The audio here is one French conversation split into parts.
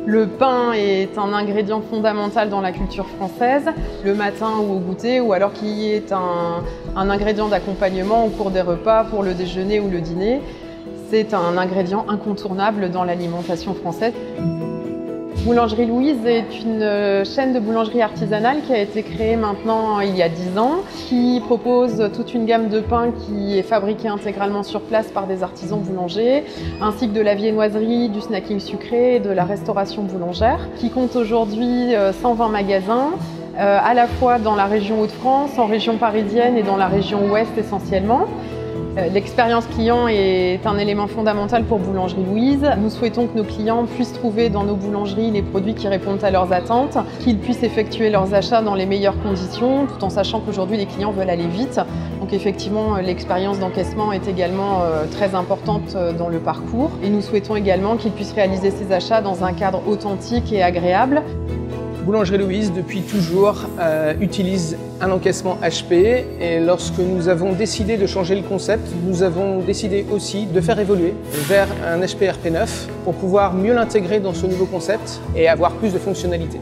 Le pain est un ingrédient fondamental dans la culture française, le matin ou au goûter, ou alors qui est un ingrédient d'accompagnement au cours des repas, pour le déjeuner ou le dîner. C'est un ingrédient incontournable dans l'alimentation française. Boulangerie Louise est une chaîne de boulangerie artisanale qui a été créée maintenant il y a 10 ans, qui propose toute une gamme de pains qui est fabriquée intégralement sur place par des artisans boulangers, ainsi que de la viennoiserie, du snacking sucré et de la restauration boulangère, qui compte aujourd'hui 120 magasins, à la fois dans la région Hauts-de-France, en région parisienne et dans la région ouest essentiellement. L'expérience client est un élément fondamental pour Boulangerie Louise. Nous souhaitons que nos clients puissent trouver dans nos boulangeries les produits qui répondent à leurs attentes, qu'ils puissent effectuer leurs achats dans les meilleures conditions, tout en sachant qu'aujourd'hui les clients veulent aller vite. Donc effectivement, l'expérience d'encaissement est également très importante dans le parcours. Et nous souhaitons également qu'ils puissent réaliser ces achats dans un cadre authentique et agréable. Boulangerie Louise, depuis toujours, utilise un encaissement HP et lorsque nous avons décidé de changer le concept, nous avons décidé aussi de faire évoluer vers un HP RP9 pour pouvoir mieux l'intégrer dans ce nouveau concept et avoir plus de fonctionnalités.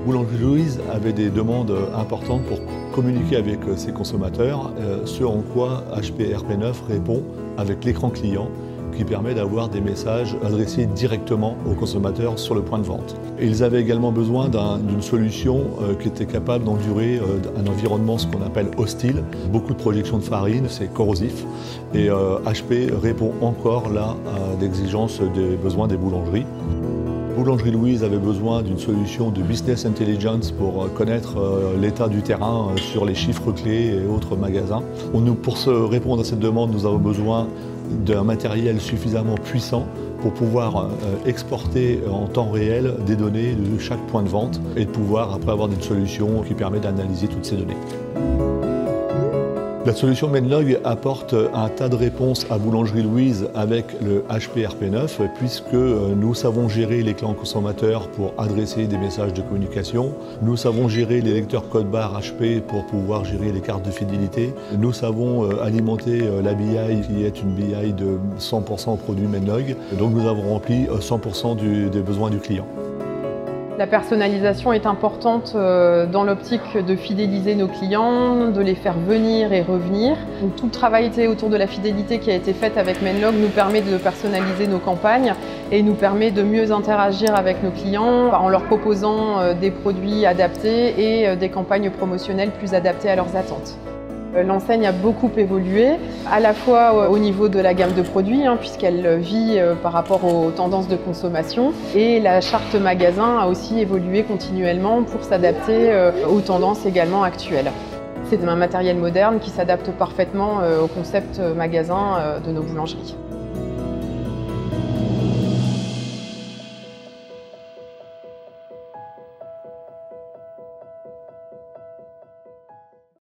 Boulangerie Louise avait des demandes importantes pour communiquer avec ses consommateurs, ce en quoi HP RP9 répond avec l'écran client, qui permet d'avoir des messages adressés directement aux consommateurs sur le point de vente. Et ils avaient également besoin d'une solution qui était capable d'endurer un environnement, ce qu'on appelle hostile. Beaucoup de projections de farine, c'est corrosif. Et HP répond encore là à l'exigence des besoins des boulangeries. Boulangerie Louise avait besoin d'une solution de business intelligence pour connaître l'état du terrain sur les chiffres clés et autres magasins. Pour répondre à cette demande, nous avons besoin d'un matériel suffisamment puissant pour pouvoir exporter en temps réel des données de chaque point de vente et de pouvoir après avoir une solution qui permet d'analyser toutes ces données. La solution Menlog apporte un tas de réponses à Boulangerie Louise avec le HP RP9 puisque nous savons gérer les clients consommateurs pour adresser des messages de communication. Nous savons gérer les lecteurs code barre HP pour pouvoir gérer les cartes de fidélité. Nous savons alimenter la BI qui est une BI de 100% produit Menlog. Donc nous avons rempli 100% des besoins du client. La personnalisation est importante dans l'optique de fidéliser nos clients, de les faire venir et revenir. Donc, tout le travail autour de la fidélité qui a été fait avec Menlog nous permet de personnaliser nos campagnes et nous permet de mieux interagir avec nos clients en leur proposant des produits adaptés et des campagnes promotionnelles plus adaptées à leurs attentes. L'enseigne a beaucoup évolué, à la fois au niveau de la gamme de produits, puisqu'elle vit par rapport aux tendances de consommation, et la charte magasin a aussi évolué continuellement pour s'adapter aux tendances également actuelles. C'est un matériel moderne qui s'adapte parfaitement au concept magasin de nos boulangeries.